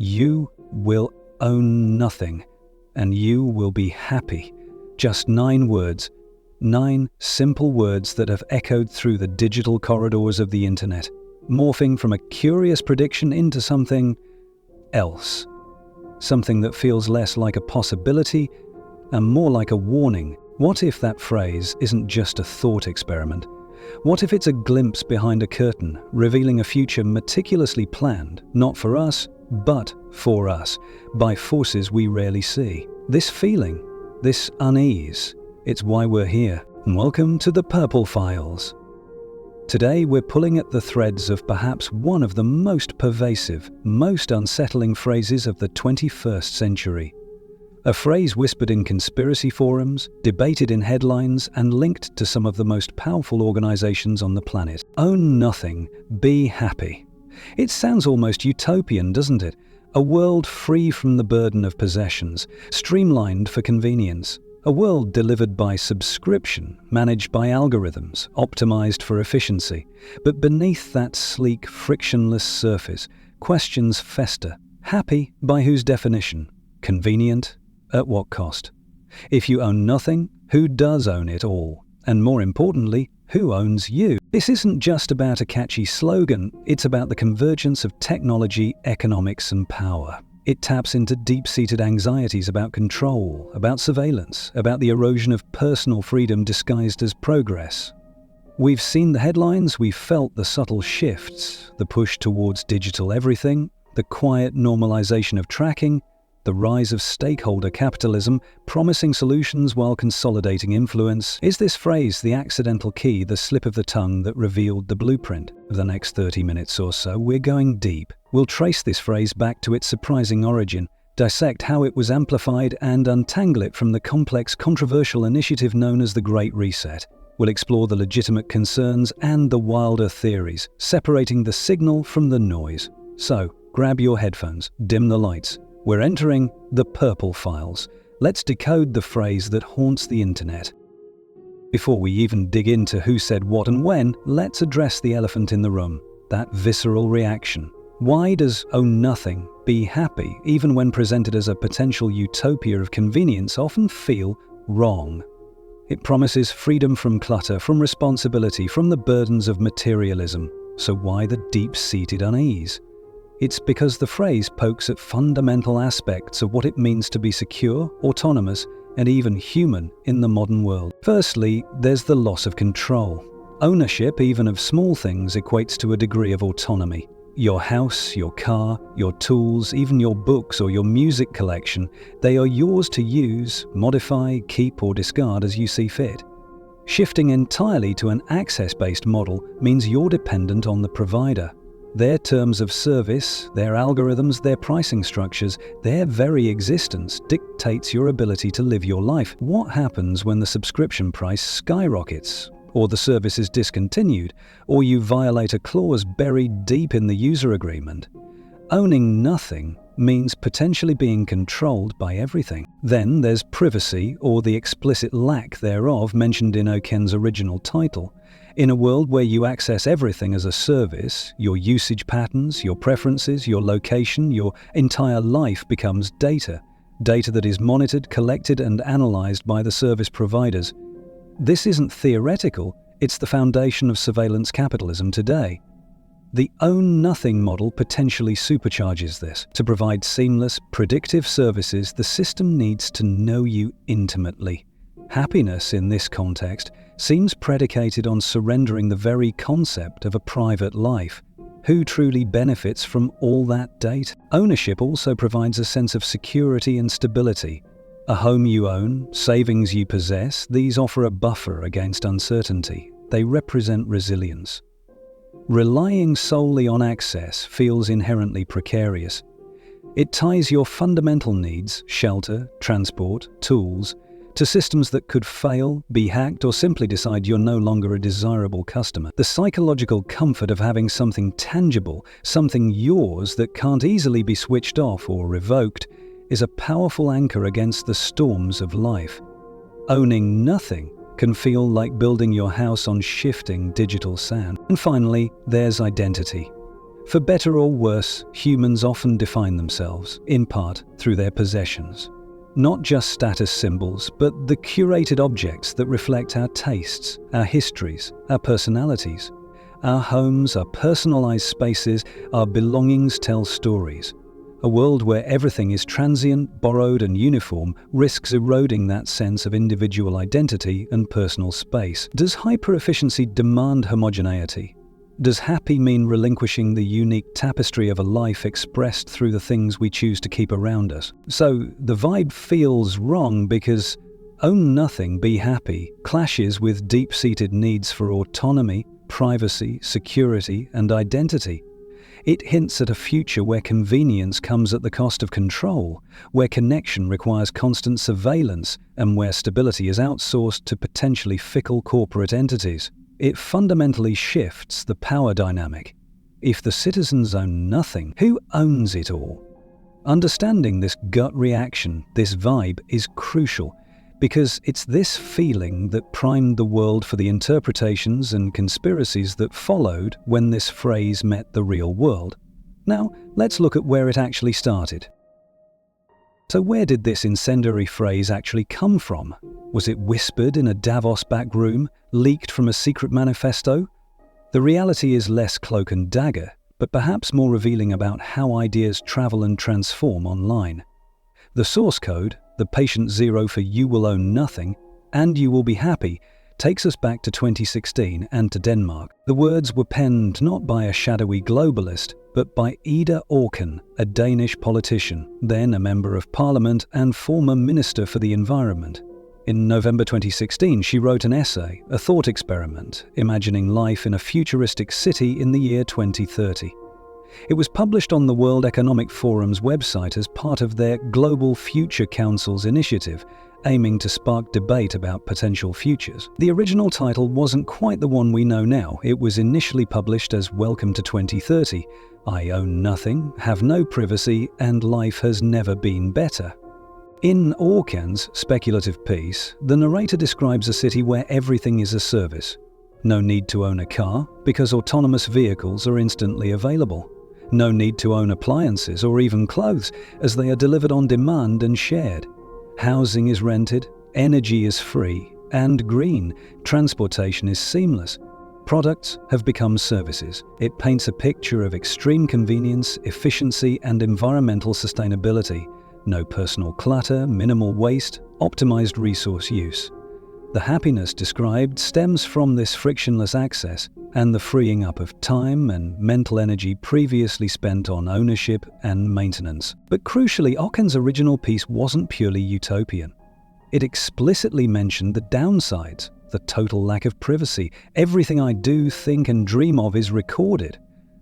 You will own nothing, and you will be happy. Just 9 words. 9 simple words that have echoed through the digital corridors of the internet, morphing from a curious prediction into something else. Something that feels less like a possibility and more like a warning. What if that phrase isn't just a thought experiment? What if it's a glimpse behind a curtain, revealing a future meticulously planned, not for us, but for us, by forces we rarely see? This feeling, this unease, it's why we're here. And welcome to the Purple Files. Today we're pulling at the threads of perhaps one of the most pervasive, most unsettling phrases of the 21st century. A phrase whispered in conspiracy forums, debated in headlines, and linked to some of the most powerful organizations on the planet. Own nothing, be happy. It sounds almost utopian, doesn't it? A world free from the burden of possessions, streamlined for convenience. A world delivered by subscription, managed by algorithms, optimized for efficiency. But beneath that sleek, frictionless surface, questions fester. Happy by whose definition? Convenient? At what cost? If you own nothing, who does own it all? And more importantly, who owns you? This isn't just about a catchy slogan, it's about the convergence of technology, economics, and power. It taps into deep-seated anxieties about control, about surveillance, about the erosion of personal freedom disguised as progress. We've seen the headlines, we've felt the subtle shifts, the push towards digital everything, the quiet normalization of tracking, the rise of stakeholder capitalism, promising solutions while consolidating influence. Is this phrase the accidental key, the slip of the tongue that revealed the blueprint? For the next 30 minutes or so, we're going deep. We'll trace this phrase back to its surprising origin, dissect how it was amplified, and untangle it from the complex, controversial initiative known as the Great Reset. We'll explore the legitimate concerns and the wilder theories, separating the signal from the noise. So, grab your headphones, dim the lights. We're entering the Purple Files. Let's decode the phrase that haunts the internet. Before we even dig into who said what and when, let's address the elephant in the room, that visceral reaction. Why does own nothing, be happy, even when presented as a potential utopia of convenience, often feel wrong? It promises freedom from clutter, from responsibility, from the burdens of materialism. So why the deep-seated unease? It's because the phrase pokes at fundamental aspects of what it means to be secure, autonomous, and even human in the modern world. Firstly, there's the loss of control. Ownership, even of small things, equates to a degree of autonomy. Your house, your car, your tools, even your books or your music collection, they are yours to use, modify, keep, or discard as you see fit. Shifting entirely to an access-based model means you're dependent on the provider. Their terms of service, their algorithms, their pricing structures, their very existence dictates your ability to live your life. What happens when the subscription price skyrockets, or the service is discontinued, or you violate a clause buried deep in the user agreement? Owning nothing means potentially being controlled by everything. Then there's privacy, or the explicit lack thereof mentioned in Auken's original title. In a world where you access everything as a service, your usage patterns, your preferences, your location, your entire life becomes data. Data that is monitored, collected, and analyzed by the service providers. This isn't theoretical, it's the foundation of surveillance capitalism today. The own nothing model potentially supercharges this. To provide seamless, predictive services, the system needs to know you intimately. Happiness, in this context, seems predicated on surrendering the very concept of a private life. Who truly benefits from all that data? Ownership also provides a sense of security and stability. A home you own, savings you possess, these offer a buffer against uncertainty. They represent resilience. Relying solely on access feels inherently precarious. It ties your fundamental needs, shelter, transport, tools, to systems that could fail, be hacked, or simply decide you're no longer a desirable customer. The psychological comfort of having something tangible, something yours that can't easily be switched off or revoked, is a powerful anchor against the storms of life. Owning nothing can feel like building your house on shifting digital sand. And finally, there's identity. For better or worse, humans often define themselves, in part, through their possessions. Not just status symbols, but the curated objects that reflect our tastes, our histories, our personalities. Our homes, our personalized spaces, our belongings tell stories. A world where everything is transient, borrowed, and uniform risks eroding that sense of individual identity and personal space. Does hyper-efficiency demand homogeneity? Does happy mean relinquishing the unique tapestry of a life expressed through the things we choose to keep around us? So, the vibe feels wrong because own nothing, be happy clashes with deep-seated needs for autonomy, privacy, security, and identity. It hints at a future where convenience comes at the cost of control, where connection requires constant surveillance, and where stability is outsourced to potentially fickle corporate entities. It fundamentally shifts the power dynamic. If the citizens own nothing, who owns it all? Understanding this gut reaction, this vibe, is crucial, because it's this feeling that primed the world for the interpretations and conspiracies that followed when this phrase met the real world. Now, let's look at where it actually started. So where did this incendiary phrase actually come from? Was it whispered in a Davos back room, leaked from a secret manifesto? The reality is less cloak and dagger, but perhaps more revealing about how ideas travel and transform online. The source code, the patient zero for "you will own nothing" and "you will be happy," takes us back to 2016 and to Denmark. The words were penned not by a shadowy globalist, but by Ida Auken, a Danish politician, then a member of parliament and former minister for the environment. In November 2016, she wrote an essay, a thought experiment, imagining life in a futuristic city in the year 2030. It was published on the World Economic Forum's website as part of their Global Future Council's initiative, aiming to spark debate about potential futures. The original title wasn't quite the one we know now. It was initially published as Welcome to 2030, I own nothing, have no privacy, and life has never been better. In Auken's speculative piece, the narrator describes a city where everything is a service. No need to own a car, because autonomous vehicles are instantly available. No need to own appliances or even clothes, as they are delivered on demand and shared. Housing is rented, energy is free and green, transportation is seamless. Products have become services. It paints a picture of extreme convenience, efficiency, and environmental sustainability. No personal clutter, minimal waste, optimized resource use. The happiness described stems from this frictionless access and the freeing up of time and mental energy previously spent on ownership and maintenance. But crucially, Auken's original piece wasn't purely utopian. It explicitly mentioned the downsides, the total lack of privacy. Everything I do, think, and dream of is recorded.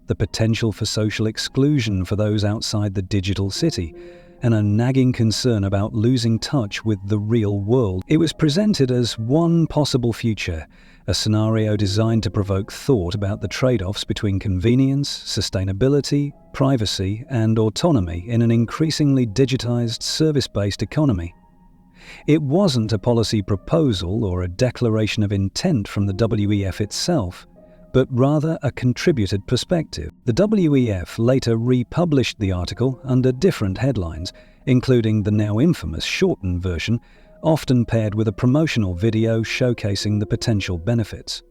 The potential for social exclusion for those outside the digital city, and a nagging concern about losing touch with the real world. It was presented as one possible future, a scenario designed to provoke thought about the trade-offs between convenience, sustainability, privacy, and autonomy in an increasingly digitized, service-based economy. It wasn't a policy proposal or a declaration of intent from the WEF itself, but rather a contributed perspective. The WEF later republished the article under different headlines, including the now infamous shortened version, often paired with a promotional video showcasing the potential benefits.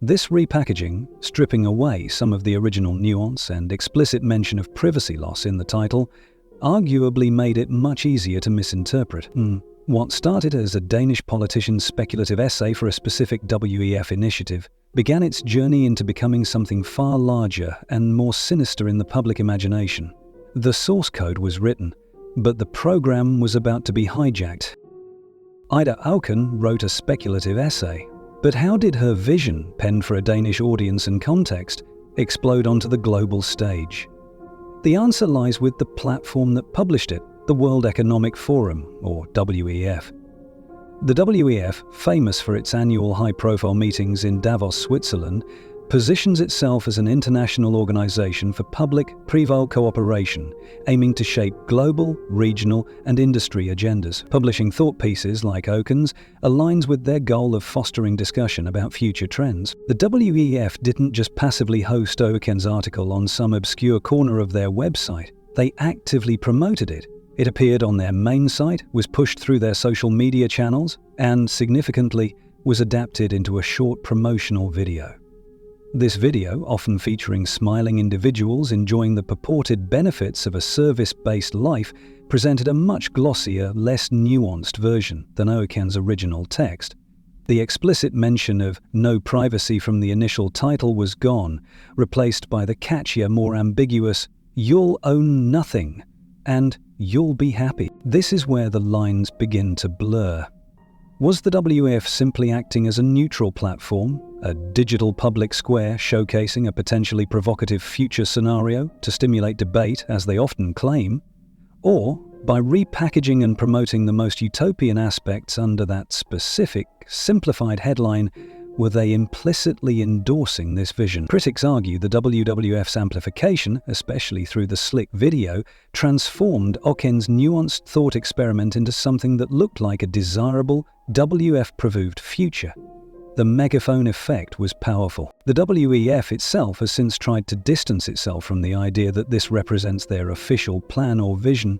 This repackaging, stripping away some of the original nuance and explicit mention of privacy loss in the title, arguably made it much easier to misinterpret. What started as a Danish politician's speculative essay for a specific WEF initiative began its journey into becoming something far larger and more sinister in the public imagination. The source code was written, but the program was about to be hijacked. Ida Auken wrote a speculative essay, but how did her vision, penned for a Danish audience and context, explode onto the global stage? The answer lies with the platform that published it, the World Economic Forum, or WEF. The WEF, famous for its annual high-profile meetings in Davos, Switzerland, positions itself as an international organization for public-private cooperation, aiming to shape global, regional, and industry agendas. Publishing thought pieces like Auken's aligns with their goal of fostering discussion about future trends. The WEF didn't just passively host Auken's article on some obscure corner of their website. They actively promoted it. It appeared on their main site, was pushed through their social media channels, and, significantly, was adapted into a short promotional video. This video, often featuring smiling individuals enjoying the purported benefits of a service-based life, presented a much glossier, less nuanced version than Auken's original text. The explicit mention of no privacy from the initial title was gone, replaced by the catchier, more ambiguous, "You'll own nothing," and "You'll be happy." This is where the lines begin to blur. Was the WEF simply acting as a neutral platform, a digital public square showcasing a potentially provocative future scenario to stimulate debate, as they often claim? Or, by repackaging and promoting the most utopian aspects under that specific, simplified headline, were they implicitly endorsing this vision? Critics argue the WWF's amplification, especially through the slick video, transformed Auken's nuanced thought experiment into something that looked like a desirable, WEF-proved future. The megaphone effect was powerful. The WEF itself has since tried to distance itself from the idea that this represents their official plan or vision.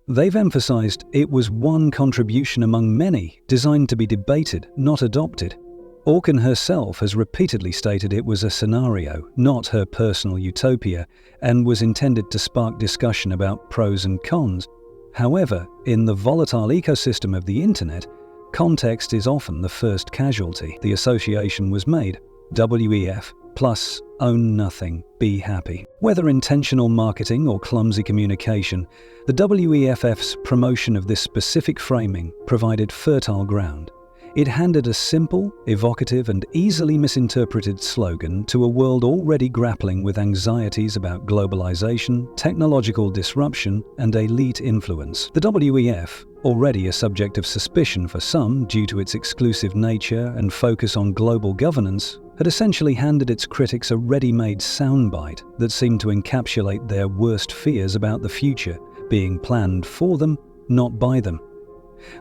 They've emphasized it was one contribution among many, designed to be debated, not adopted. Auken herself has repeatedly stated it was a scenario, not her personal utopia, and was intended to spark discussion about pros and cons. However, in the volatile ecosystem of the internet, context is often the first casualty. The association was made: WEF plus own nothing, be happy. Whether intentional marketing or clumsy communication, the WEF's promotion of this specific framing provided fertile ground. It handed a simple, evocative, and easily misinterpreted slogan to a world already grappling with anxieties about globalization, technological disruption, and elite influence. The WEF, already a subject of suspicion for some due to its exclusive nature and focus on global governance, had essentially handed its critics a ready-made soundbite that seemed to encapsulate their worst fears about the future, being planned for them, not by them.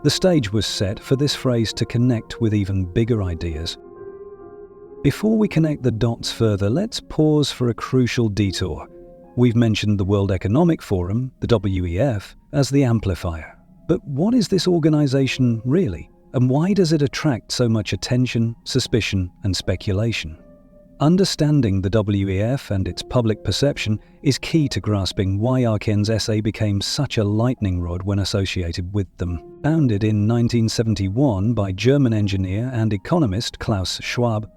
The stage was set for this phrase to connect with even bigger ideas. Before we connect the dots further, let's pause for a crucial detour. We've mentioned the World Economic Forum, the WEF, as the amplifier. But what is this organization really? And why does it attract so much attention, suspicion, and speculation? Understanding the WEF and its public perception is key to grasping why Auken's essay became such a lightning rod when associated with them. Founded in 1971 by German engineer and economist Klaus Schwab,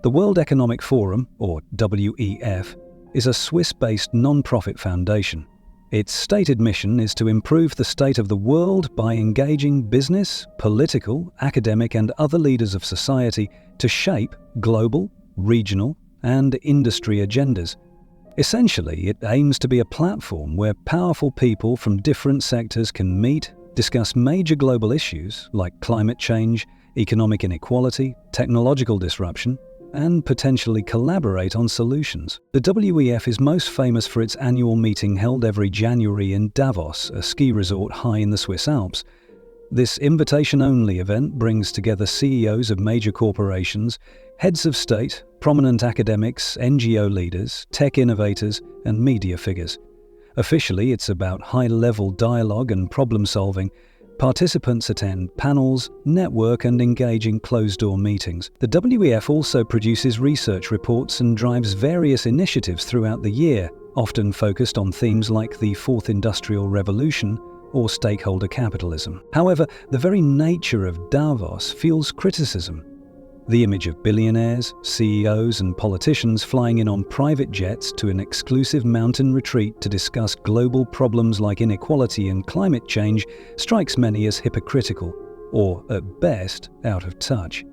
the World Economic Forum, or WEF, is a Swiss-based non-profit foundation. Its stated mission is to improve the state of the world by engaging business, political, academic, and other leaders of society to shape global, regional, and industry agendas. Essentially, it aims to be a platform where powerful people from different sectors can meet, discuss major global issues like climate change, economic inequality, technological disruption, and potentially collaborate on solutions. The WEF is most famous for its annual meeting held every January in Davos, a ski resort high in the Swiss Alps. This invitation-only event brings together CEOs of major corporations, heads of state, prominent academics, NGO leaders, tech innovators, and media figures. Officially, it's about high-level dialogue and problem-solving. Participants attend panels, network, and engage in closed-door meetings. The WEF also produces research reports and drives various initiatives throughout the year, often focused on themes like the Fourth Industrial Revolution or stakeholder capitalism. However, the very nature of Davos fuels criticism. The image of billionaires, CEOs, and politicians flying in on private jets to an exclusive mountain retreat to discuss global problems like inequality and climate change strikes many as hypocritical, or, at best, out of touch.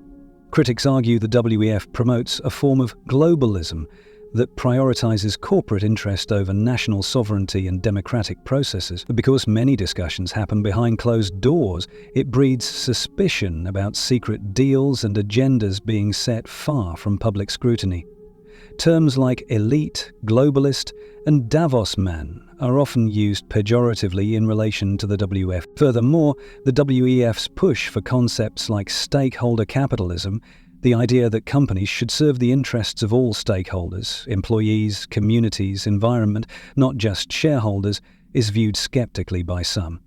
Critics argue the WEF promotes a form of globalism that prioritizes corporate interest over national sovereignty and democratic processes. Because many discussions happen behind closed doors, it breeds suspicion about secret deals and agendas being set far from public scrutiny. Terms like elite, globalist, and Davos man are often used pejoratively in relation to the WEF. Furthermore, the WEF's push for concepts like stakeholder capitalism, the idea that companies should serve the interests of all stakeholders, employees, communities, environment, not just shareholders, is viewed skeptically by some.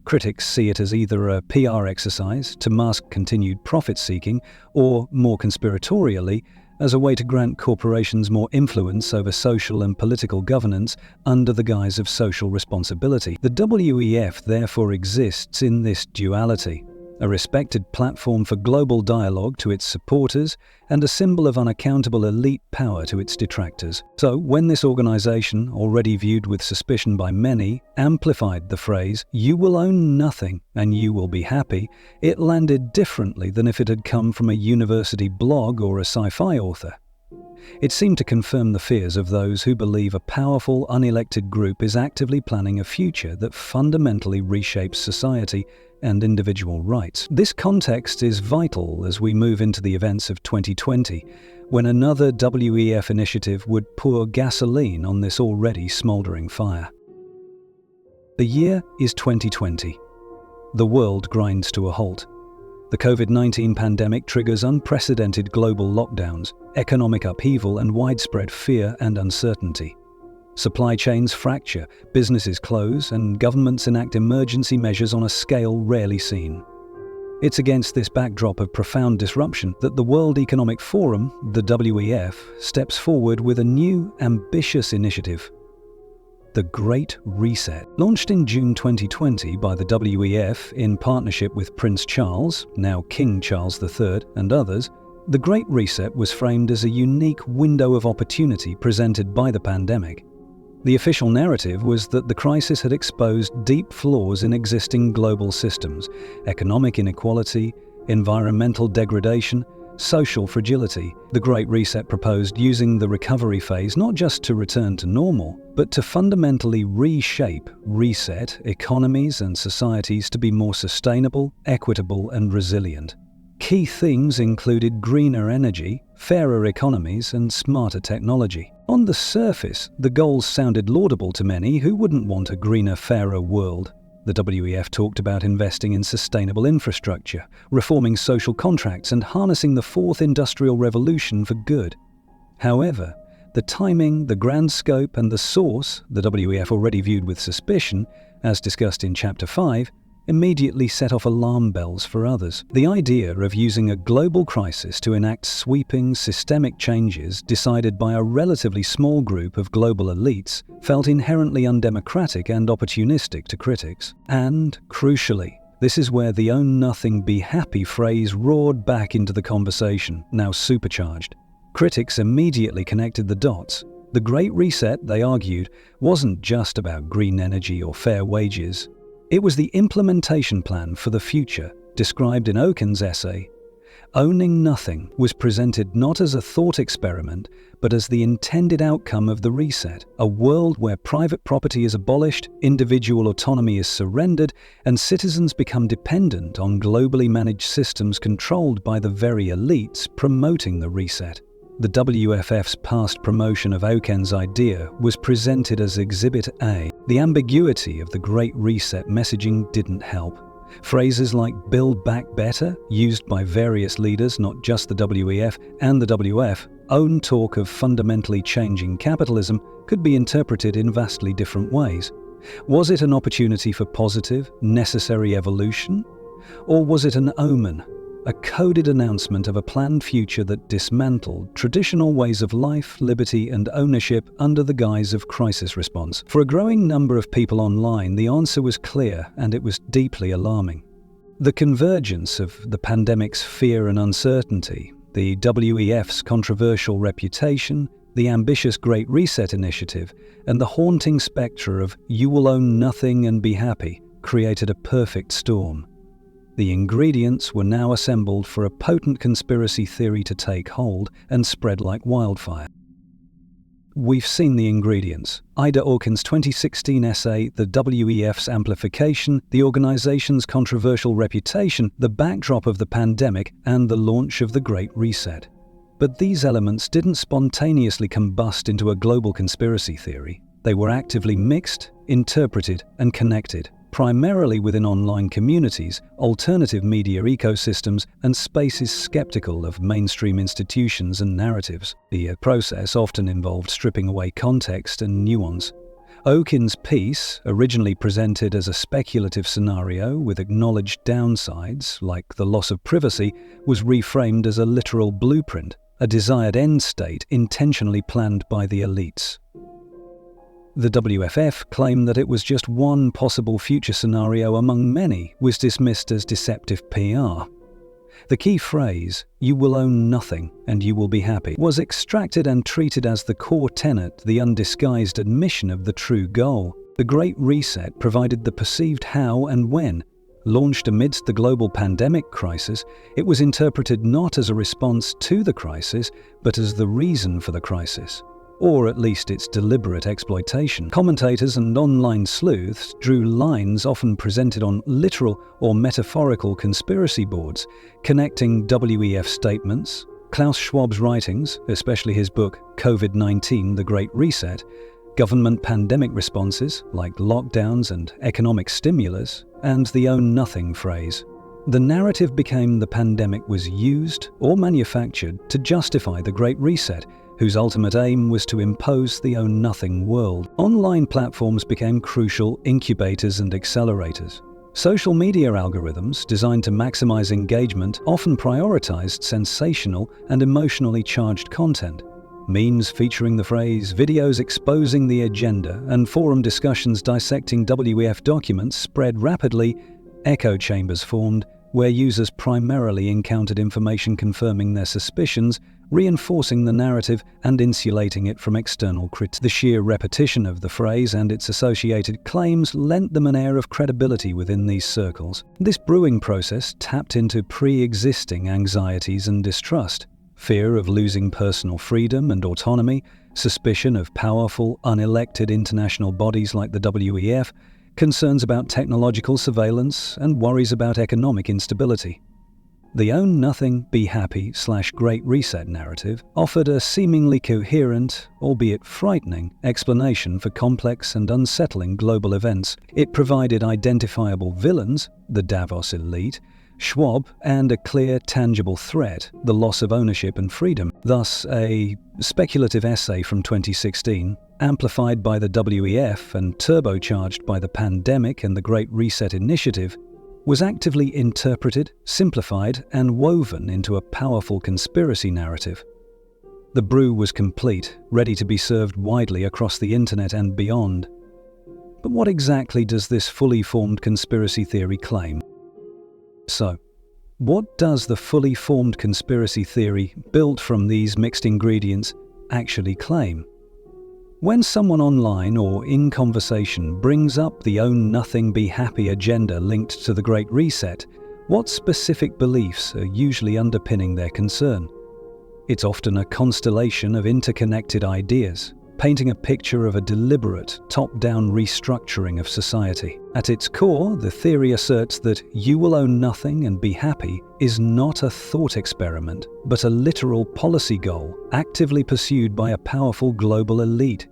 Critics see it as either a PR exercise to mask continued profit-seeking, or, more conspiratorially, as a way to grant corporations more influence over social and political governance under the guise of social responsibility. The WEF therefore exists in this duality, a respected platform for global dialogue to its supporters and a symbol of unaccountable elite power to its detractors. So, when this organization, already viewed with suspicion by many, amplified the phrase, "You will own nothing and you will be happy," it landed differently than if it had come from a university blog or a sci-fi author. It seemed to confirm the fears of those who believe a powerful, unelected group is actively planning a future that fundamentally reshapes society and individual rights. This context is vital as we move into the events of 2020, when another WEF initiative would pour gasoline on this already smouldering fire. The year is 2020. The world grinds to a halt. The COVID-19 pandemic triggers unprecedented global lockdowns, economic upheaval, and widespread fear and uncertainty. Supply chains fracture, businesses close, and governments enact emergency measures on a scale rarely seen. It's against this backdrop of profound disruption that the World Economic Forum, the WEF, steps forward with a new, ambitious initiative. The Great Reset. Launched in June 2020 by the WEF in partnership with Prince Charles, now King Charles III, and others, the Great Reset was framed as a unique window of opportunity presented by the pandemic. The official narrative was that the crisis had exposed deep flaws in existing global systems: economic inequality, environmental degradation, social fragility. The Great Reset proposed using the recovery phase not just to return to normal, but to fundamentally reset economies and societies to be more sustainable, equitable, and resilient. Key themes included greener energy, fairer economies, and smarter technology. On the surface, the goals sounded laudable to many who wouldn't want a greener, fairer world. The WEF talked about investing in sustainable infrastructure, reforming social contracts, and harnessing the fourth industrial revolution for good. However, the timing, the grand scope, and the source, the WEF already viewed with suspicion, as discussed in Chapter 5, immediately set off alarm bells for others. The idea of using a global crisis to enact sweeping, systemic changes decided by a relatively small group of global elites felt inherently undemocratic and opportunistic to critics. And, crucially, this is where the "own nothing, be happy" phrase roared back into the conversation, now supercharged. Critics immediately connected the dots. The Great Reset, they argued, wasn't just about green energy or fair wages. It was the implementation plan for the future, described in Auken's essay. Owning nothing was presented not as a thought experiment, but as the intended outcome of the reset, a world where private property is abolished, individual autonomy is surrendered, and citizens become dependent on globally managed systems controlled by the very elites promoting the reset. The WFF's past promotion of Auken's idea was presented as Exhibit A. The ambiguity of the Great Reset messaging didn't help. Phrases like "build back better," used by various leaders, not just the WEF and the WF, own talk of fundamentally changing capitalism, could be interpreted in vastly different ways. Was it an opportunity for positive, necessary evolution? Or was it an omen? A coded announcement of a planned future that dismantled traditional ways of life, liberty, and ownership under the guise of crisis response. For a growing number of people online, the answer was clear, and it was deeply alarming. The convergence of the pandemic's fear and uncertainty, the WEF's controversial reputation, the ambitious Great Reset initiative, and the haunting spectre of "you will own nothing and be happy" created a perfect storm. The ingredients were now assembled for a potent conspiracy theory to take hold and spread like wildfire. We've seen the ingredients. Ida Auken's 2016 essay, The WEF's Amplification, the organization's controversial reputation, the backdrop of the pandemic, and the launch of the Great Reset. But these elements didn't spontaneously combust into a global conspiracy theory. They were actively mixed, interpreted, and connected, primarily within online communities, alternative media ecosystems, and spaces skeptical of mainstream institutions and narratives. The process often involved stripping away context and nuance. Auken's piece, originally presented as a speculative scenario with acknowledged downsides, like the loss of privacy, was reframed as a literal blueprint, a desired end state intentionally planned by the elites. The WEF claim that it was just one possible future scenario among many, was dismissed as deceptive PR. The key phrase, "you will own nothing and you will be happy," was extracted and treated as the core tenet, the undisguised admission of the true goal. The Great Reset provided the perceived how and when. Launched amidst the global pandemic crisis, it was interpreted not as a response to the crisis, but as the reason for the crisis, or at least its deliberate exploitation. Commentators and online sleuths drew lines often presented on literal or metaphorical conspiracy boards, connecting WEF statements, Klaus Schwab's writings, especially his book COVID-19: The Great Reset, government pandemic responses like lockdowns and economic stimulus, and the "own nothing" phrase. The narrative became the pandemic was used or manufactured to justify the Great Reset, whose ultimate aim was to impose the "own nothing" world. Online platforms became crucial incubators and accelerators. Social media algorithms, designed to maximize engagement, often prioritized sensational and emotionally charged content. Memes featuring the phrase, videos exposing the agenda, and forum discussions dissecting WEF documents spread rapidly. Echo chambers formed, where users primarily encountered information confirming their suspicions, reinforcing the narrative and insulating it from external criticism. The sheer repetition of the phrase and its associated claims lent them an air of credibility within these circles. This brewing process tapped into pre-existing anxieties and distrust: fear of losing personal freedom and autonomy, suspicion of powerful, unelected international bodies like the WEF, concerns about technological surveillance, and worries about economic instability. The "own nothing, be happy" / Great Reset narrative offered a seemingly coherent, albeit frightening, explanation for complex and unsettling global events. It provided identifiable villains, the Davos elite, Schwab, and a clear, tangible threat, the loss of ownership and freedom. Thus, a speculative essay from 2016, amplified by the WEF and turbocharged by the pandemic and the Great Reset initiative, was actively interpreted, simplified, and woven into a powerful conspiracy narrative. The brew was complete, ready to be served widely across the internet and beyond. But what exactly does this fully formed conspiracy theory claim? So, what does the fully formed conspiracy theory, built from these mixed ingredients, actually claim? When someone online or in conversation brings up the "own nothing, be happy" agenda linked to the Great Reset, what specific beliefs are usually underpinning their concern? It's often a constellation of interconnected ideas, painting a picture of a deliberate, top-down restructuring of society. At its core, the theory asserts that "you will own nothing and be happy" is not a thought experiment, but a literal policy goal, actively pursued by a powerful global elite.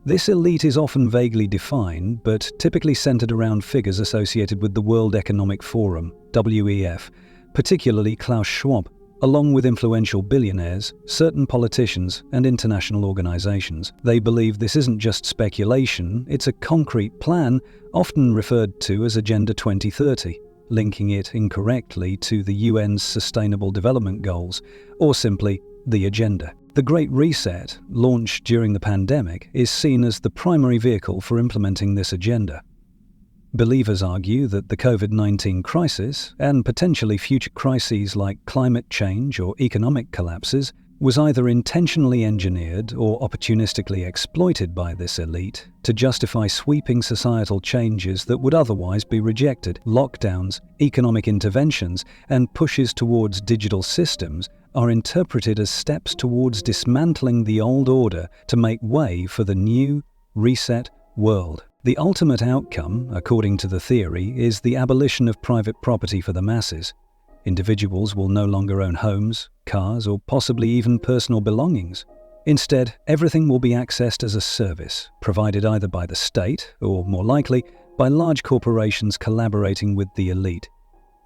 This elite is often vaguely defined, but typically centered around figures associated with the World Economic Forum, WEF, particularly Klaus Schwab, along with influential billionaires, certain politicians, and international organizations. They believe this isn't just speculation, it's a concrete plan, often referred to as Agenda 2030, linking it incorrectly to the UN's Sustainable Development Goals, or simply the agenda. The Great Reset, launched during the pandemic, is seen as the primary vehicle for implementing this agenda. Believers argue that the COVID-19 crisis, and potentially future crises like climate change or economic collapses, was either intentionally engineered or opportunistically exploited by this elite to justify sweeping societal changes that would otherwise be rejected. Lockdowns, economic interventions, and pushes towards digital systems are interpreted as steps towards dismantling the old order to make way for the new, reset world. The ultimate outcome, according to the theory, is the abolition of private property for the masses. Individuals will no longer own homes, cars, or possibly even personal belongings. Instead, everything will be accessed as a service, provided either by the state or, more likely, by large corporations collaborating with the elite.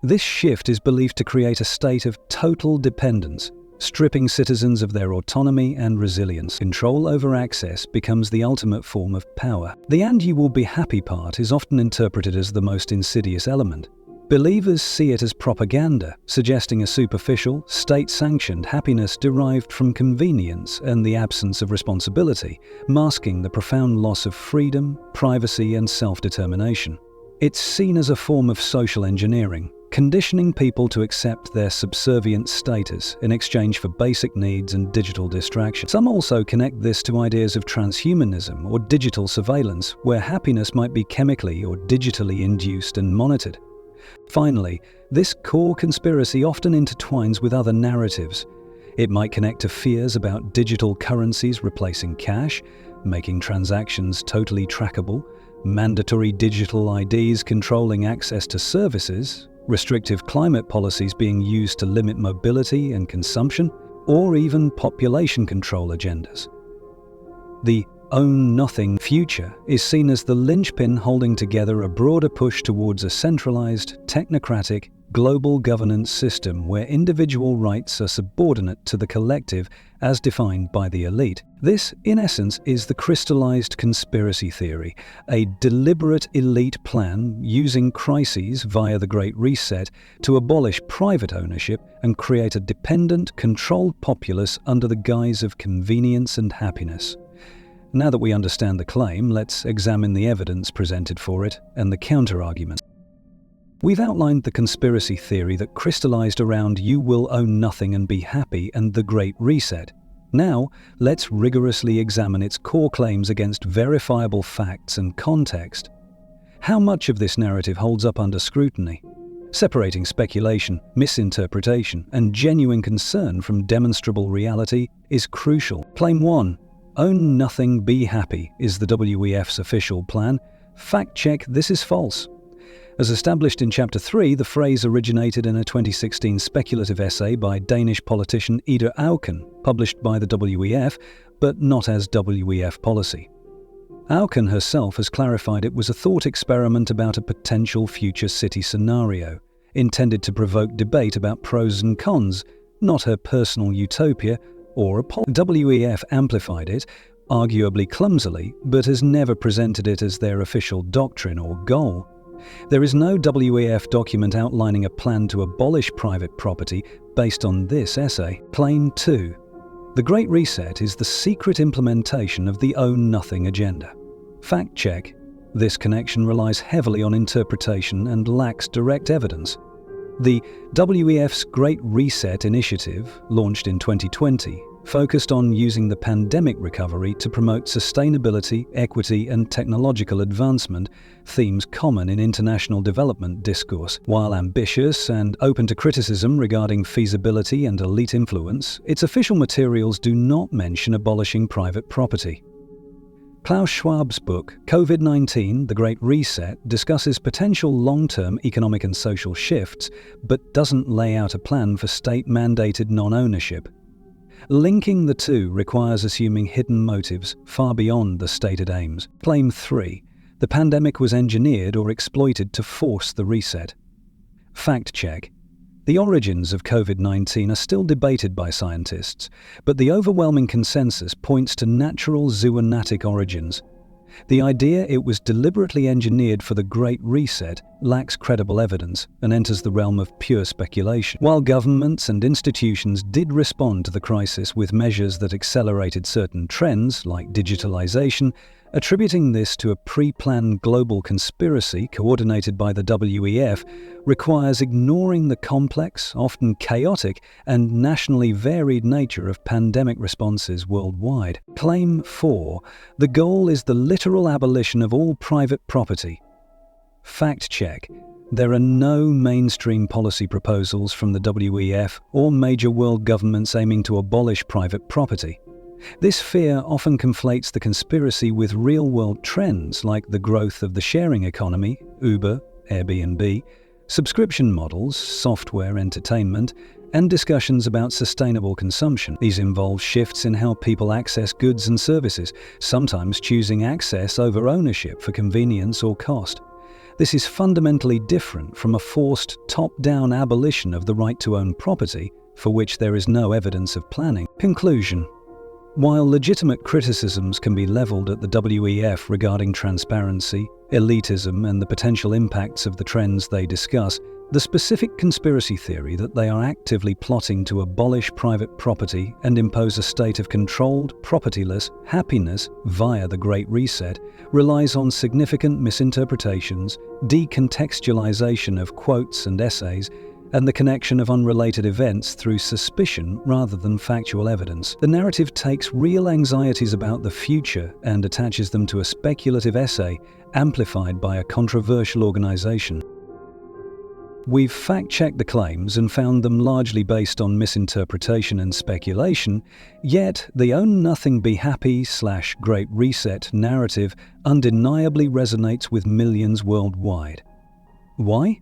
This shift is believed to create a state of total dependence, stripping citizens of their autonomy and resilience. Control over access becomes the ultimate form of power. The "and you will be happy" part is often interpreted as the most insidious element. Believers see it as propaganda, suggesting a superficial, state-sanctioned happiness derived from convenience and the absence of responsibility, masking the profound loss of freedom, privacy, and self-determination. It's seen as a form of social engineering, conditioning people to accept their subservient status in exchange for basic needs and digital distraction. Some also connect this to ideas of transhumanism or digital surveillance, where happiness might be chemically or digitally induced and monitored. Finally, this core conspiracy often intertwines with other narratives. It might connect to fears about digital currencies replacing cash, making transactions totally trackable, mandatory digital IDs controlling access to services, restrictive climate policies being used to limit mobility and consumption, or even population control agendas. The "own nothing" future is seen as the linchpin holding together a broader push towards a centralized, technocratic, global governance system where individual rights are subordinate to the collective as defined by the elite. This, in essence, is the crystallized conspiracy theory, a deliberate elite plan using crises via the Great Reset to abolish private ownership and create a dependent, controlled populace under the guise of convenience and happiness. Now that we understand the claim, let's examine the evidence presented for it and the counter-arguments. We've outlined the conspiracy theory that crystallized around "you will own nothing and be happy" and the Great Reset. Now, let's rigorously examine its core claims against verifiable facts and context. How much of this narrative holds up under scrutiny? Separating speculation, misinterpretation, and genuine concern from demonstrable reality is crucial. Claim 1. Own nothing, be happy is the WEF's official plan. Fact check, this is false. As established in Chapter 3, the phrase originated in a 2016 speculative essay by Danish politician Ida Auken, published by the WEF, but not as WEF policy. Auken herself has clarified it was a thought experiment about a potential future city scenario, intended to provoke debate about pros and cons, not her personal utopia or a WEF amplified it, arguably clumsily, but has never presented it as their official doctrine or goal. There is no WEF document outlining a plan to abolish private property based on this essay. Claim 2. The Great Reset is the secret implementation of the Own Nothing agenda. Fact check. This connection relies heavily on interpretation and lacks direct evidence. The WEF's Great Reset initiative, launched in 2020, focused on using the pandemic recovery to promote sustainability, equity, and technological advancement, themes common in international development discourse. While ambitious and open to criticism regarding feasibility and elite influence, its official materials do not mention abolishing private property. Klaus Schwab's book, COVID-19, The Great Reset, discusses potential long-term economic and social shifts, but doesn't lay out a plan for state-mandated non-ownership. Linking the two requires assuming hidden motives far beyond the stated aims. Claim 3. The pandemic was engineered or exploited to force the reset. Fact check. The origins of COVID-19 are still debated by scientists, but the overwhelming consensus points to natural zoonotic origins. The idea it was deliberately engineered for the Great Reset lacks credible evidence and enters the realm of pure speculation. While governments and institutions did respond to the crisis with measures that accelerated certain trends, like digitalization, attributing this to a pre-planned global conspiracy coordinated by the WEF requires ignoring the complex, often chaotic, and nationally varied nature of pandemic responses worldwide. Claim 4. The goal is the literal abolition of all private property. Fact check. There are no mainstream policy proposals from the WEF or major world governments aiming to abolish private property. This fear often conflates the conspiracy with real-world trends like the growth of the sharing economy, Uber, Airbnb, subscription models, software entertainment, and discussions about sustainable consumption. These involve shifts in how people access goods and services, sometimes choosing access over ownership for convenience or cost. This is fundamentally different from a forced top-down abolition of the right to own property, for which there is no evidence of planning. Conclusion. While legitimate criticisms can be leveled at the WEF regarding transparency, elitism, and the potential impacts of the trends they discuss, the specific conspiracy theory that they are actively plotting to abolish private property and impose a state of controlled, propertyless happiness via the Great Reset relies on significant misinterpretations, decontextualization of quotes and essays, and the connection of unrelated events through suspicion rather than factual evidence. The narrative takes real anxieties about the future and attaches them to a speculative essay amplified by a controversial organization. We've fact-checked the claims and found them largely based on misinterpretation and speculation, yet the Own Nothing Be Happy / Great Reset narrative undeniably resonates with millions worldwide. Why?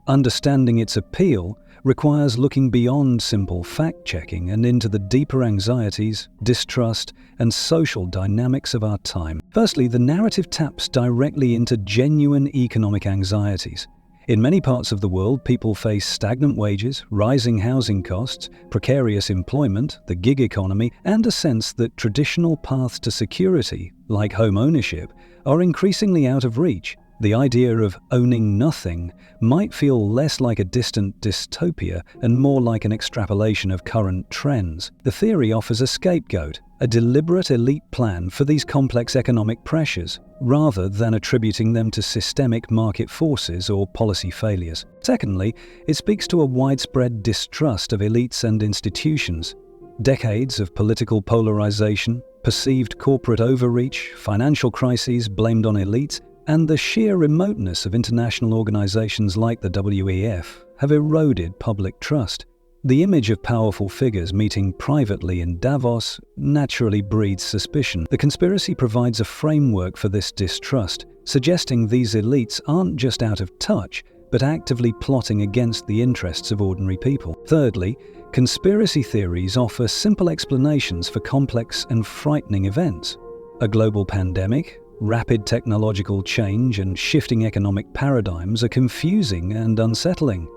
Understanding its appeal requires looking beyond simple fact-checking and into the deeper anxieties, distrust, and social dynamics of our time. Firstly, the narrative taps directly into genuine economic anxieties. In many parts of the world, people face stagnant wages, rising housing costs, precarious employment, the gig economy, and a sense that traditional paths to security, like home ownership, are increasingly out of reach. The idea of owning nothing might feel less like a distant dystopia and more like an extrapolation of current trends. The theory offers a scapegoat, a deliberate elite plan for these complex economic pressures, rather than attributing them to systemic market forces or policy failures. Secondly, it speaks to a widespread distrust of elites and institutions. Decades of political polarization, perceived corporate overreach, financial crises blamed on elites, and the sheer remoteness of international organizations like the WEF have eroded public trust. The image of powerful figures meeting privately in Davos naturally breeds suspicion. The conspiracy provides a framework for this distrust, suggesting these elites aren't just out of touch, but actively plotting against the interests of ordinary people. Thirdly, conspiracy theories offer simple explanations for complex and frightening events. A global pandemic, rapid technological change, and shifting economic paradigms are confusing and unsettling.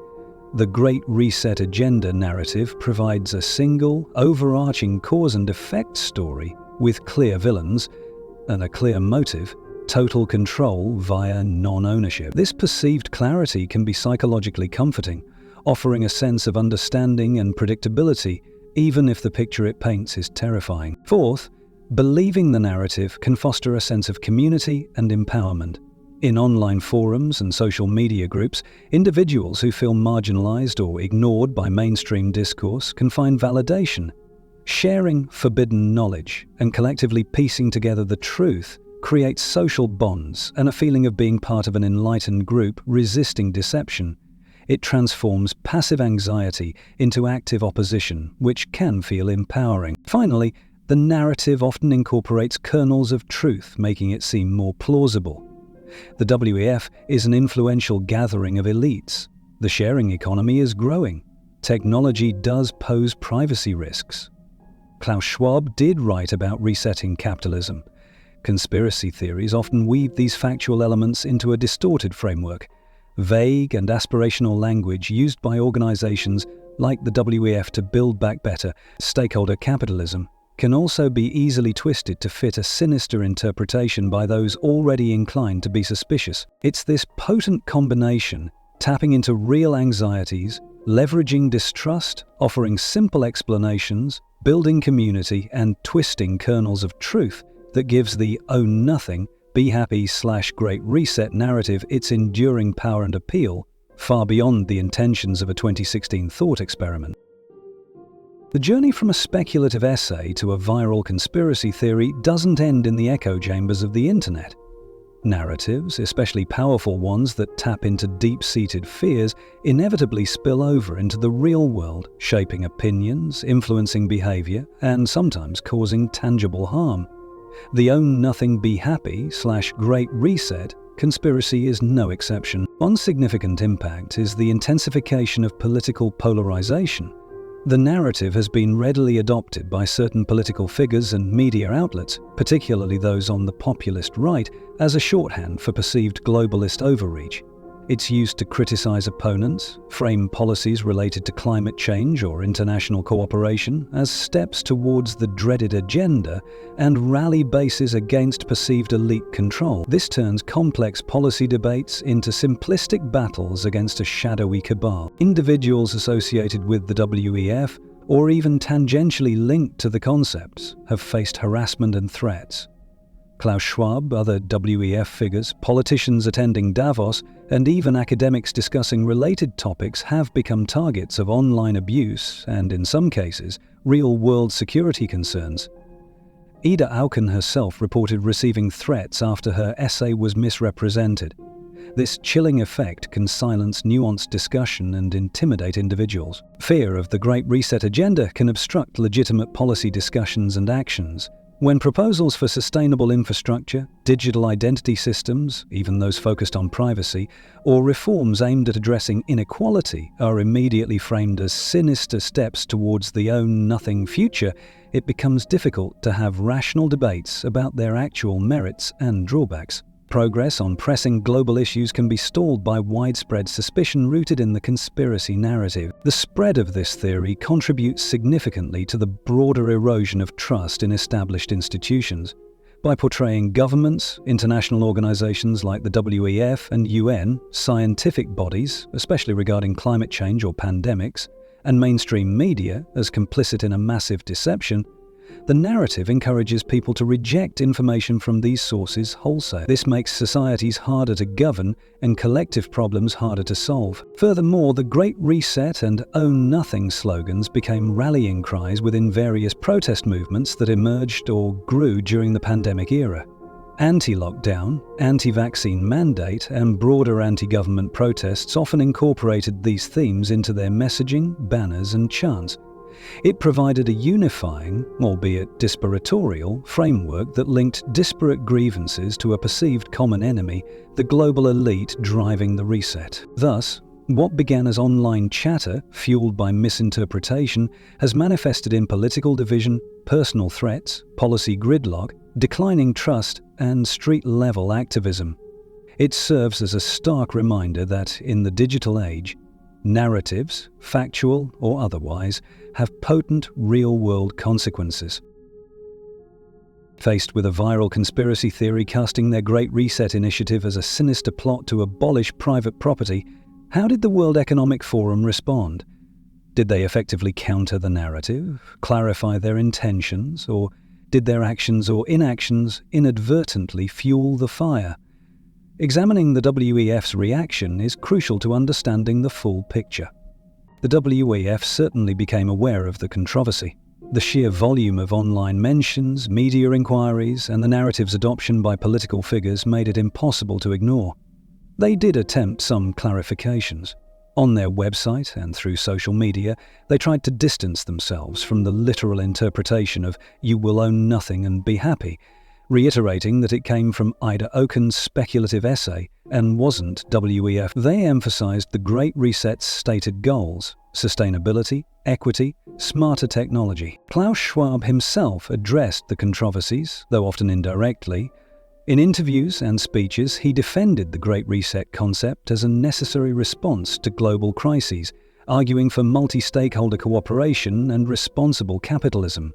The Great Reset agenda narrative provides a single, overarching cause and effect story with clear villains and a clear motive: total control via non-ownership. This perceived clarity can be psychologically comforting, offering a sense of understanding and predictability, even if the picture it paints is terrifying. Fourth, believing the narrative can foster a sense of community and empowerment. In online forums and social media groups, individuals who feel marginalized or ignored by mainstream discourse can find validation. Sharing forbidden knowledge and collectively piecing together the truth creates social bonds and a feeling of being part of an enlightened group resisting deception. It transforms passive anxiety into active opposition, which can feel empowering. Finally, the narrative often incorporates kernels of truth, making it seem more plausible. The WEF is an influential gathering of elites. The sharing economy is growing. Technology does pose privacy risks. Klaus Schwab did write about resetting capitalism. Conspiracy theories often weave these factual elements into a distorted framework. Vague and aspirational language used by organizations like the WEF to build back better, stakeholder capitalism, can also be easily twisted to fit a sinister interpretation by those already inclined to be suspicious. It's this potent combination, tapping into real anxieties, leveraging distrust, offering simple explanations, building community, and twisting kernels of truth, that gives the Own Nothing, Be Happy / Great Reset narrative its enduring power and appeal, far beyond the intentions of a 2016 thought experiment. The journey from a speculative essay to a viral conspiracy theory doesn't end in the echo chambers of the internet. Narratives, especially powerful ones that tap into deep-seated fears, inevitably spill over into the real world, shaping opinions, influencing behavior, and sometimes causing tangible harm. The Own Nothing Be Happy / Great Reset conspiracy is no exception. One significant impact is the intensification of political polarization. The narrative has been readily adopted by certain political figures and media outlets, particularly those on the populist right, as a shorthand for perceived globalist overreach. It's used to criticize opponents, frame policies related to climate change or international cooperation as steps towards the dreaded agenda, and rally bases against perceived elite control. This turns complex policy debates into simplistic battles against a shadowy cabal. Individuals associated with the WEF, or even tangentially linked to the concepts, have faced harassment and threats. Klaus Schwab, other WEF figures, politicians attending Davos, and even academics discussing related topics have become targets of online abuse and, in some cases, real-world security concerns. Ida Auken herself reported receiving threats after her essay was misrepresented. This chilling effect can silence nuanced discussion and intimidate individuals. Fear of the Great Reset agenda can obstruct legitimate policy discussions and actions. When proposals for sustainable infrastructure, digital identity systems, even those focused on privacy, or reforms aimed at addressing inequality are immediately framed as sinister steps towards the own-nothing future, it becomes difficult to have rational debates about their actual merits and drawbacks. Progress on pressing global issues can be stalled by widespread suspicion rooted in the conspiracy narrative. The spread of this theory contributes significantly to the broader erosion of trust in established institutions. By portraying governments, international organizations like the WEF and UN, scientific bodies, especially regarding climate change or pandemics, and mainstream media as complicit in a massive deception, the narrative encourages people to reject information from these sources wholesale. This makes societies harder to govern and collective problems harder to solve. Furthermore, the Great Reset and Own Nothing slogans became rallying cries within various protest movements that emerged or grew during the pandemic era. Anti-lockdown, anti-vaccine mandate, and broader anti-government protests often incorporated these themes into their messaging, banners, and chants. It provided a unifying, albeit disparatorial, framework that linked disparate grievances to a perceived common enemy, the global elite driving the reset. Thus, what began as online chatter, fueled by misinterpretation, has manifested in political division, personal threats, policy gridlock, declining trust, and street-level activism. It serves as a stark reminder that, in the digital age, narratives, factual or otherwise, have potent real-world consequences. Faced with a viral conspiracy theory casting their Great Reset initiative as a sinister plot to abolish private property, how did the World Economic Forum respond? Did they effectively counter the narrative, clarify their intentions, or did their actions or inactions inadvertently fuel the fire? Examining the WEF's reaction is crucial to understanding the full picture. The WEF certainly became aware of the controversy. The sheer volume of online mentions, media inquiries, and the narrative's adoption by political figures made it impossible to ignore. They did attempt some clarifications. On their website and through social media, they tried to distance themselves from the literal interpretation of "you will own nothing and be happy," reiterating that it came from Ida Auken's speculative essay and wasn't WEF. They emphasized the Great Reset's stated goals: sustainability, equity, smarter technology. Klaus Schwab himself addressed the controversies, though often indirectly. In interviews and speeches, he defended the Great Reset concept as a necessary response to global crises, arguing for multi-stakeholder cooperation and responsible capitalism.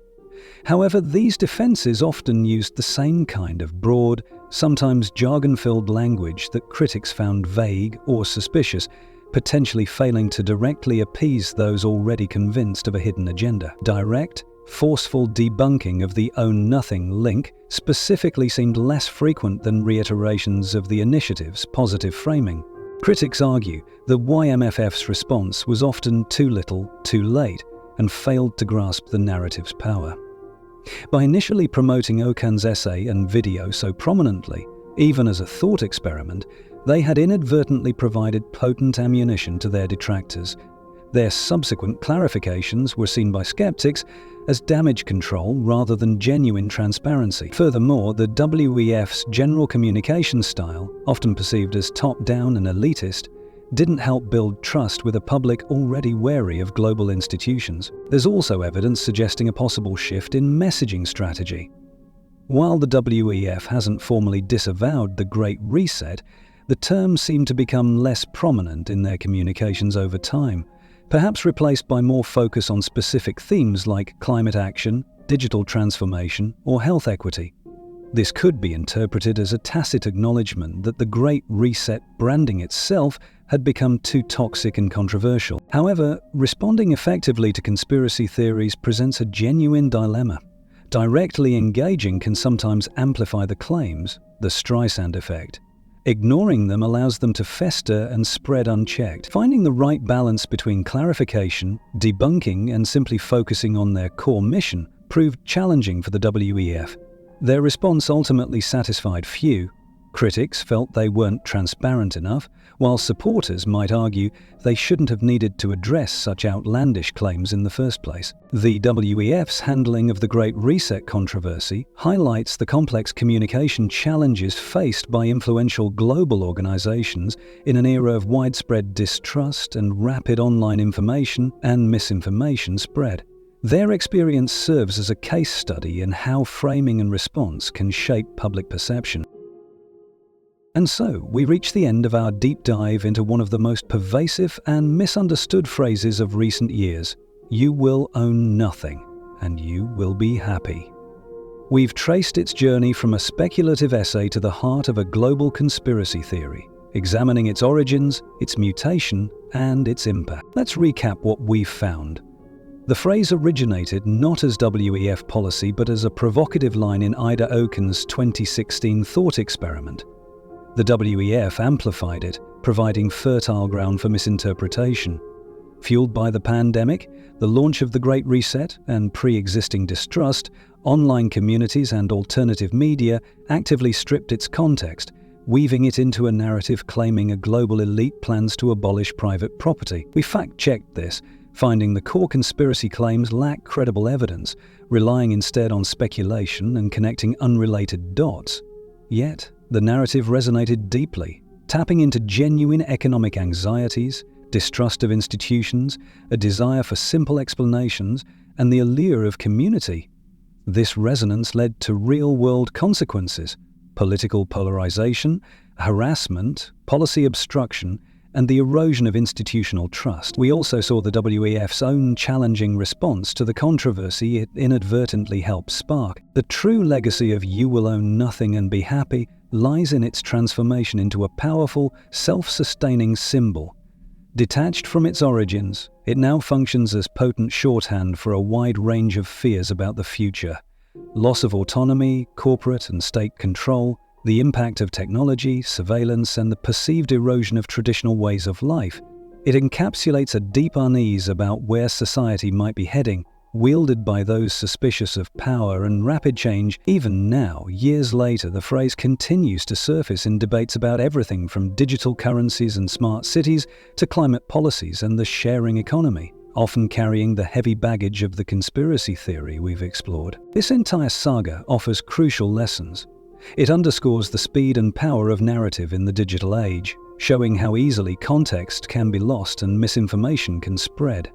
However, these defenses often used the same kind of broad, sometimes jargon-filled language that critics found vague or suspicious, potentially failing to directly appease those already convinced of a hidden agenda. Direct, forceful debunking of the Own Nothing link specifically seemed less frequent than reiterations of the initiative's positive framing. Critics argue the YMFF's response was often too little, too late, and failed to grasp the narrative's power. By initially promoting Auken's essay and video so prominently, even as a thought experiment, they had inadvertently provided potent ammunition to their detractors. Their subsequent clarifications were seen by skeptics as damage control rather than genuine transparency. Furthermore, the WEF's general communication style, often perceived as top-down and elitist, didn't help build trust with a public already wary of global institutions. There's also evidence suggesting a possible shift in messaging strategy. While the WEF hasn't formally disavowed the Great Reset, the terms seem to become less prominent in their communications over time, perhaps replaced by more focus on specific themes like climate action, digital transformation, or health equity. This could be interpreted as a tacit acknowledgement that the Great Reset branding itself had become too toxic and controversial. However, responding effectively to conspiracy theories presents a genuine dilemma. Directly engaging can sometimes amplify the claims, the Streisand effect. Ignoring them allows them to fester and spread unchecked. Finding the right balance between clarification, debunking, and simply focusing on their core mission proved challenging for the WEF. Their response ultimately satisfied few. Critics felt they weren't transparent enough, while supporters might argue they shouldn't have needed to address such outlandish claims in the first place. The WEF's handling of the Great Reset controversy highlights the complex communication challenges faced by influential global organizations in an era of widespread distrust and rapid online information and misinformation spread. Their experience serves as a case study in how framing and response can shape public perception. And so, we reach the end of our deep dive into one of the most pervasive and misunderstood phrases of recent years. You will own nothing, and you will be happy. We've traced its journey from a speculative essay to the heart of a global conspiracy theory, examining its origins, its mutation, and its impact. Let's recap what we've found. The phrase originated not as WEF policy but as a provocative line in Ida Auken's 2016 thought experiment. The WEF amplified it, providing fertile ground for misinterpretation. Fueled by the pandemic, the launch of the Great Reset, and pre-existing distrust, online communities and alternative media actively stripped its context, weaving it into a narrative claiming a global elite plans to abolish private property. We fact-checked this, finding the core conspiracy claims lack credible evidence, relying instead on speculation and connecting unrelated dots. Yet, the narrative resonated deeply, tapping into genuine economic anxieties, distrust of institutions, a desire for simple explanations, and the allure of community. This resonance led to real-world consequences: political polarization, harassment, policy obstruction, and the erosion of institutional trust. We also saw the WEF's own challenging response to the controversy it inadvertently helped spark. The true legacy of "You will own nothing and be happy" lies in its transformation into a powerful, self-sustaining symbol. Detached from its origins, it now functions as potent shorthand for a wide range of fears about the future: loss of autonomy, corporate and state control, the impact of technology, surveillance, and the perceived erosion of traditional ways of life. It encapsulates a deep unease about where society might be heading, wielded by those suspicious of power and rapid change. Even now, years later, the phrase continues to surface in debates about everything from digital currencies and smart cities to climate policies and the sharing economy, often carrying the heavy baggage of the conspiracy theory we've explored. This entire saga offers crucial lessons. It underscores the speed and power of narrative in the digital age, showing how easily context can be lost and misinformation can spread.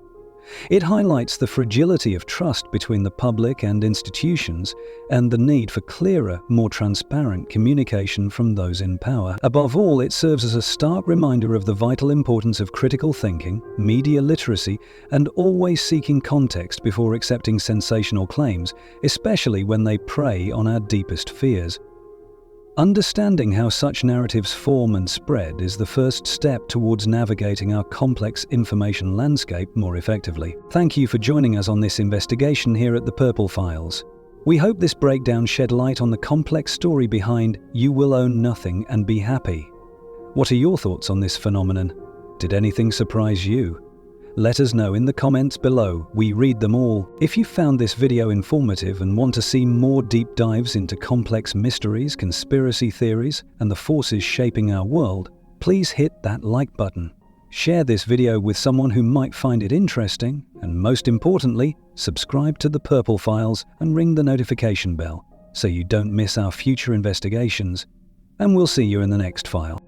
It highlights the fragility of trust between the public and institutions and the need for clearer, more transparent communication from those in power. Above all, it serves as a stark reminder of the vital importance of critical thinking, media literacy, and always seeking context before accepting sensational claims, especially when they prey on our deepest fears. Understanding how such narratives form and spread is the first step towards navigating our complex information landscape more effectively. Thank you for joining us on this investigation here at the Purple Files. We hope this breakdown shed light on the complex story behind "You will own nothing and be happy." What are your thoughts on this phenomenon? Did anything surprise you? Let us know in the comments below. We read them all. If you found this video informative and want to see more deep dives into complex mysteries, conspiracy theories, and the forces shaping our world, please hit that like button. Share this video with someone who might find it interesting, and most importantly, subscribe to the Purple Files and ring the notification bell so you don't miss our future investigations. And we'll see you in the next file.